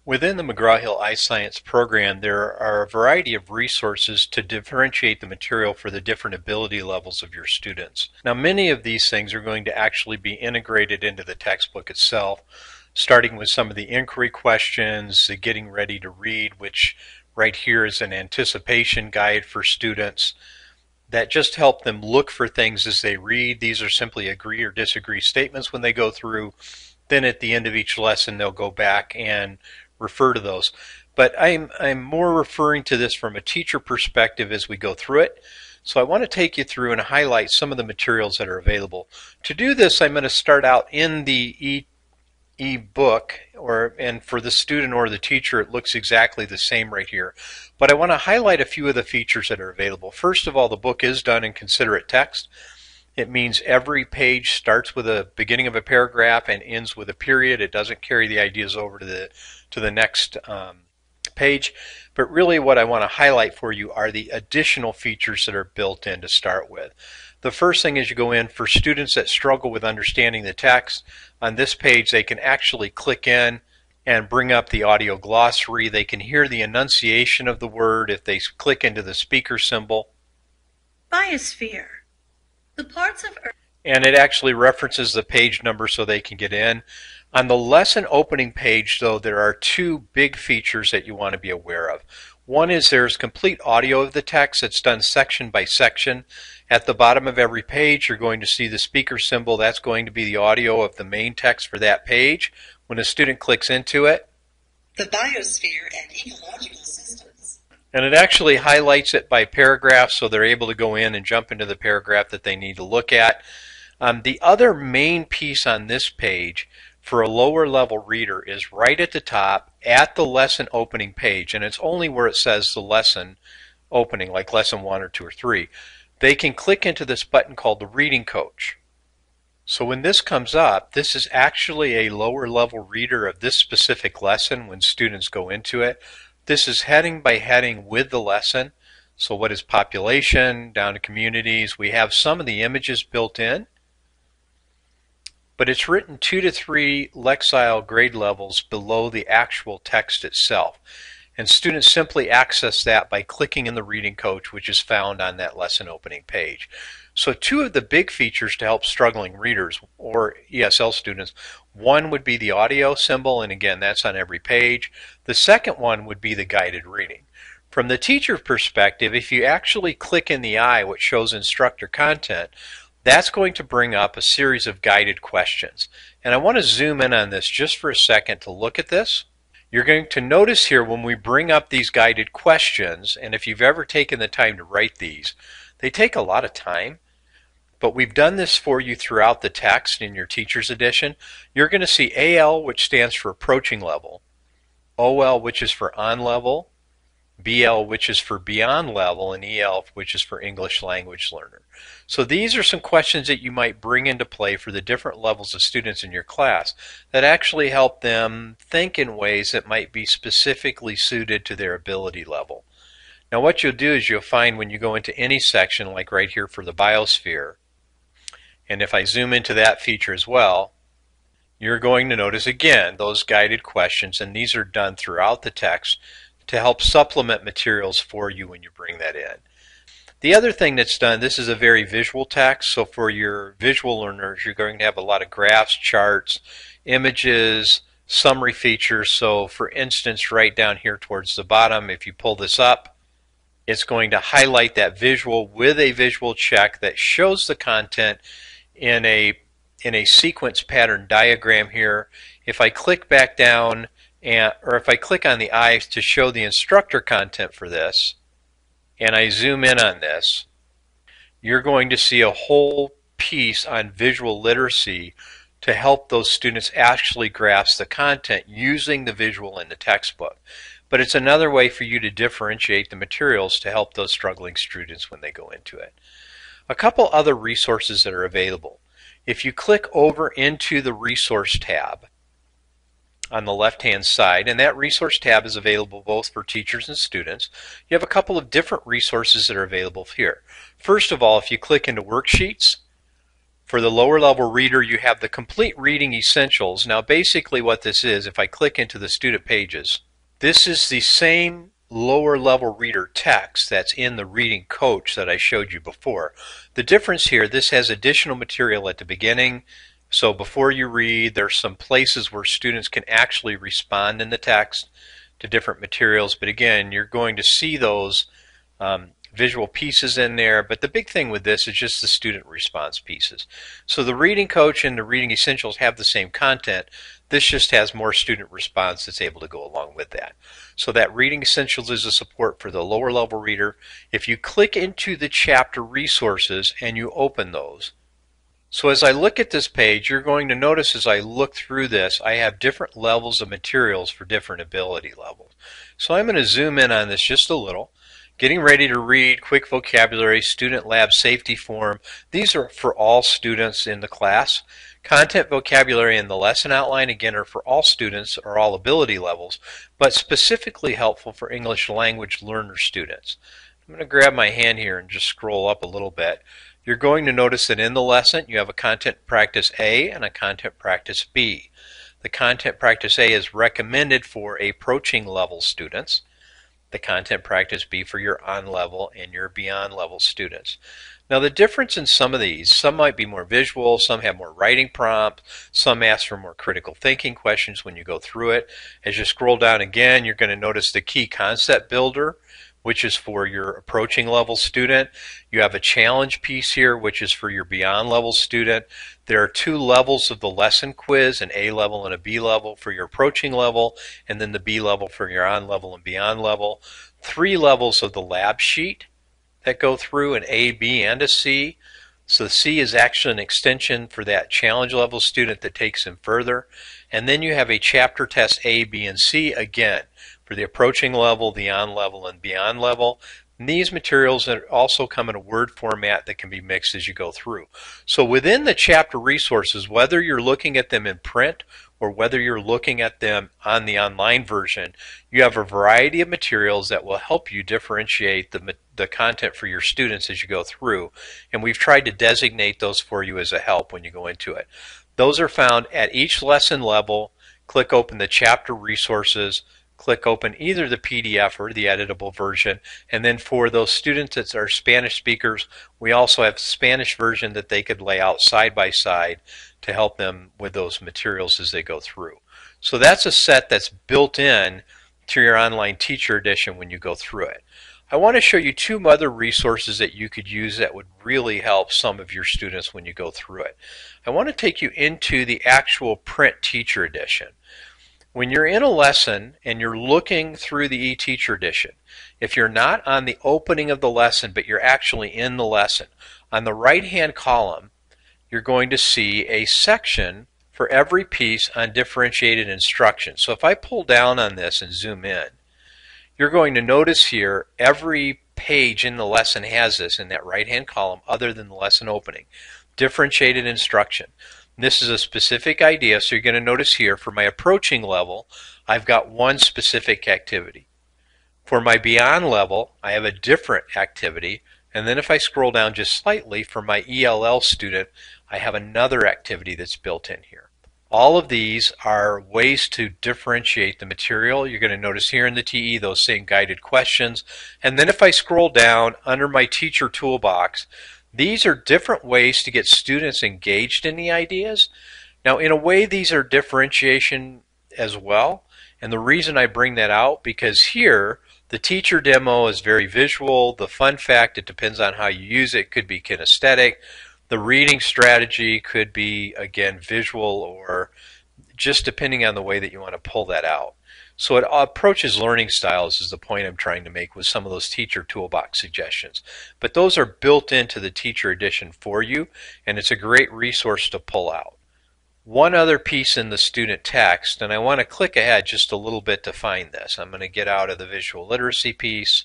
Within the McGraw-Hill iScience program, there are a variety of resources to differentiate the material for the different ability levels of your students. Now, many of these things are going to actually be integrated into the textbook itself, starting with some of the inquiry questions, the getting ready to read, which right here is an anticipation guide for students that just help them look for things as they read. These are simply agree or disagree statements when they go through. Then at the end of each lesson, they'll go back and refer to those. But I'm more referring to this from a teacher perspective as we go through it. So I want to take you through and highlight some of the materials that are available. To do this, I'm going to start out in the e-book, and for the student or the teacher, it looks exactly the same right here. But I want to highlight a few of the features that are available. First of all, the book is done in considerate text. It means every page starts with a beginning of a paragraph and ends with a period. It doesn't carry the ideas over to the next page. But really what I want to highlight for you are the additional features that are built in to start with. The first thing is you go in for students that struggle with understanding the text. On this page they can actually click in and bring up the audio glossary. They can hear the enunciation of the word if they click into the speaker symbol. Biosphere. The parts of Earth. And it actually references the page number so they can get in. On the lesson opening page, though, there are two big features that you want to be aware of. One is there's complete audio of the text. It's done section by section. At the bottom of every page, you're going to see the speaker symbol. That's going to be the audio of the main text for that page. When a student clicks into it, The biosphere and ecological systems. and it actually highlights it by paragraph, so they're able to go in and jump into the paragraph that they need to look at. The other main piece on this page for a lower level reader is right at the top at the lesson opening page, and it's only where it says the lesson opening, like lesson 1 or 2 or 3. They can click into this button called the reading coach. So when this comes up, this is actually a lower level reader of this specific lesson when students go into it. This is heading by heading with the lesson. So what is population, down to communities. We have some of the images built in, but it's written 2 to 3 Lexile grade levels below the actual text itself. And students simply access that by clicking in the reading coach, which is found on that lesson opening page. So two of the big features to help struggling readers or ESL students, one would be the audio symbol, and again that's on every page. The second one would be the guided reading. From the teacher perspective, if you actually click in the eye which shows instructor content, that's going to bring up a series of guided questions. And I want to zoom in on this just for a second to look at this. You're going to notice here when we bring up these guided questions, and if you've ever taken the time to write these, they take a lot of time. But we've done this for you throughout the text in your teacher's edition. You're going to see AL, which stands for approaching level, OL, which is for on level, BL, which is for beyond level, and EL, which is for English language learner. So these are some questions that you might bring into play for the different levels of students in your class that actually help them think in ways that might be specifically suited to their ability level. Now what you'll do is you'll find when you go into any section, like right here for the biosphere, and if I zoom into that feature as well, you're going to notice again those guided questions, and these are done throughout the text to help supplement materials for you when you bring that in. The other thing that's done, this is a very visual text, so for your visual learners you're going to have a lot of graphs, charts, images, summary features. So for instance, right down here towards the bottom, if you pull this up, it's going to highlight that visual with a visual check that shows the content in a sequence pattern diagram here. If I click back down, or if I click on the eye to show the instructor content for this, and I zoom in on this, you're going to see a whole piece on visual literacy to help those students actually grasp the content using the visual in the textbook. But it's another way for you to differentiate the materials to help those struggling students when they go into it. A couple other resources that are available. If you click over into the resource tab on the left hand side, and that resource tab is available both for teachers and students, you have a couple of different resources that are available here. First of all, if you click into worksheets, For the lower level reader, you have the complete reading essentials. Now basically what this is, if I click into the student pages, this is the same lower level reader text that's in the reading coach that I showed you before. The difference here, this has additional material at the beginning. So before you read, there's some places where students can actually respond in the text to different materials. But again, you're going to see those visual pieces in there, but the big thing with this is just the student response pieces. So the reading coach and the reading essentials have the same content. This just has more student response that's able to go along with that. So that reading essentials is a support for the lower level reader. If you click into the chapter resources and you open those, so as I look at this page, you're going to notice as I look through this, I have different levels of materials for different ability levels. So I'm going to zoom in on this just a little. Getting ready to read, quick vocabulary, student lab safety form. These are for all students in the class. Content, vocabulary, and the lesson outline, again, are for all students or all ability levels, but specifically helpful for English language learner students. I'm going to grab my hand here and just scroll up a little bit. You're going to notice that in the lesson you have a content practice A and a content practice B. The content practice A is recommended for approaching level students. The content practice B for your on-level and your beyond-level students. Now the difference in some of these, some might be more visual, some have more writing prompts, some ask for more critical thinking questions when you go through it. As you scroll down again, you're going to notice the key concept builder, which is for your approaching level student. You have a challenge piece here, which is for your beyond level student. There are two levels of the lesson quiz, an A level and a B level for your approaching level, and then the B level for your on level and beyond level. 3 levels of the lab sheet that go through, an A, B, and a C. So the C is actually an extension for that challenge level student that takes them further. And then you have a chapter test A, B, and C again for the approaching level, the on level, and beyond level. And these materials also come in a Word format that can be mixed as you go through. So within the chapter resources, whether you're looking at them in print or whether you're looking at them on the online version, you have a variety of materials that will help you differentiate the content for your students as you go through. And we've tried to designate those for you as a help when you go into it. Those are found at each lesson level. Click open the chapter resources. Click open either the PDF or the editable version, and then for those students that are Spanish speakers, we also have the Spanish version that they could lay out side by side to help them with those materials as they go through. So that's a set that's built in to your online teacher edition when you go through it. I want to show you 2 other resources that you could use that would really help some of your students when you go through it. I want to take you into the actual print teacher edition. When you're in a lesson and you're looking through the e-teacher edition, if you're not on the opening of the lesson but you're actually in the lesson, on the right-hand column you're going to see a section for every piece on differentiated instruction. So if I pull down on this and zoom in, you're going to notice here every page in the lesson has this in that right-hand column other than the lesson opening. Differentiated instruction. This is a specific idea, so you're going to notice here for my approaching level, I've got one specific activity. For my beyond level, I have a different activity, and then if I scroll down just slightly, for my ELL student, I have another activity that's built in here. All of these are ways to differentiate the material. You're going to notice here in the TE those same guided questions, and then if I scroll down under my teacher toolbox, these are different ways to get students engaged in the ideas. Now, in a way, these are differentiation as well. And the reason I bring that out, because here, the teacher demo is very visual. The fun fact, it depends on how you use it, could be kinesthetic. The reading strategy could be, again, visual or just depending on the way that you want to pull that out. So it approaches learning styles is the point I'm trying to make with some of those teacher toolbox suggestions. But those are built into the teacher edition for you, and it's a great resource to pull out. One other piece in the student text, and I want to click ahead just a little bit to find this. I'm going to get out of the visual literacy piece.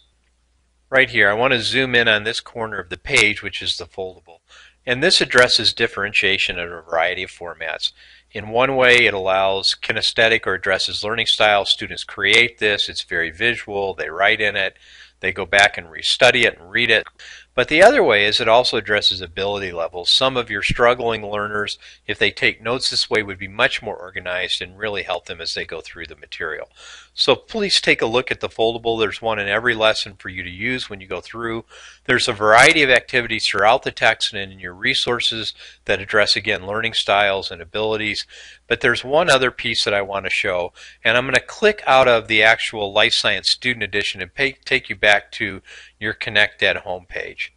Right here, I want to zoom in on this corner of the page, which is the foldable. And this addresses differentiation in a variety of formats. In one way, it allows kinesthetic or addresses learning style. Students create this. It's very visual. They write in it. They go back and restudy it and read it. But the other way is it also addresses ability levels. Some of your struggling learners, if they take notes this way, would be much more organized and really help them as they go through the material. So please take a look at the foldable. There's one in every lesson for you to use when you go through. There's a variety of activities throughout the text and in your resources that address, again, learning styles and abilities. But there's one other piece that I want to show, and I'm going to click out of the actual Life Science Student Edition and take you back to your ConnectEd homepage.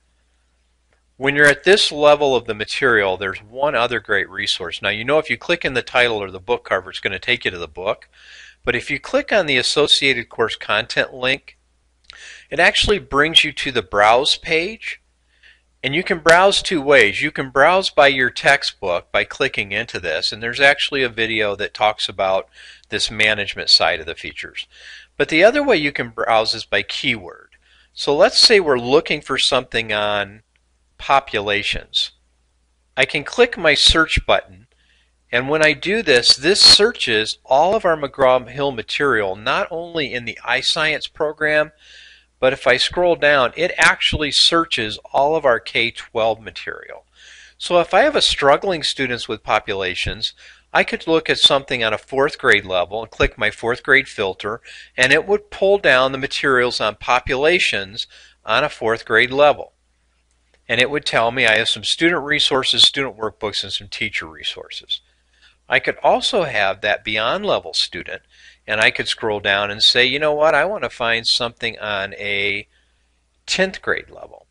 When you're at this level of the material, there's one other great resource. Now, you know, if you click in the title or the book cover, it's going to take you to the book. But if you click on the associated course content link, it actually brings you to the browse page. And you can browse two ways. You can browse by your textbook by clicking into this, and there's actually a video that talks about this management side of the features. But the other way you can browse is by keyword. So let's say we're looking for something on populations. I can click my search button, and when I do this, this searches all of our McGraw-Hill material, not only in the iScience program, but if I scroll down, it actually searches all of our K-12 material. So if I have a struggling students with populations, I could look at something on a 4th grade level and click my 4th grade filter, and it would pull down the materials on populations on a 4th grade level. And it would tell me I have some student resources, student workbooks, and some teacher resources. I could also have that beyond level student, and I could scroll down and say, you know what, I want to find something on a 10th grade level.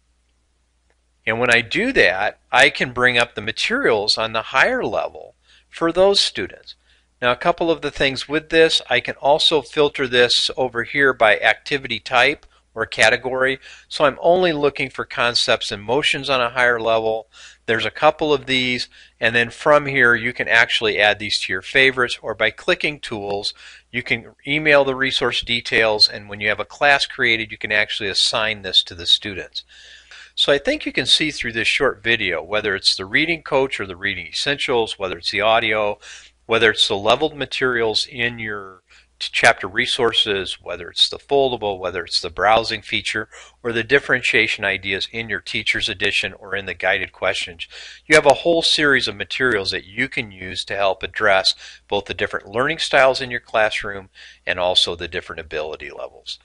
And when I do that, I can bring up the materials on the higher level for those students. Now, a couple of the things with this, I can also filter this over here by activity type or category. So I'm only looking for concepts and motions on a higher level. There's a couple of these, and then from here you can actually add these to your favorites, or by clicking tools you can email the resource details, and when you have a class created you can actually assign this to the students. So I think you can see through this short video, whether it's the reading coach or the reading essentials, whether it's the audio, whether it's the leveled materials in your chapter resources, whether it's the foldable, whether it's the browsing feature, or the differentiation ideas in your teacher's edition or in the guided questions. You have a whole series of materials that you can use to help address both the different learning styles in your classroom and also the different ability levels.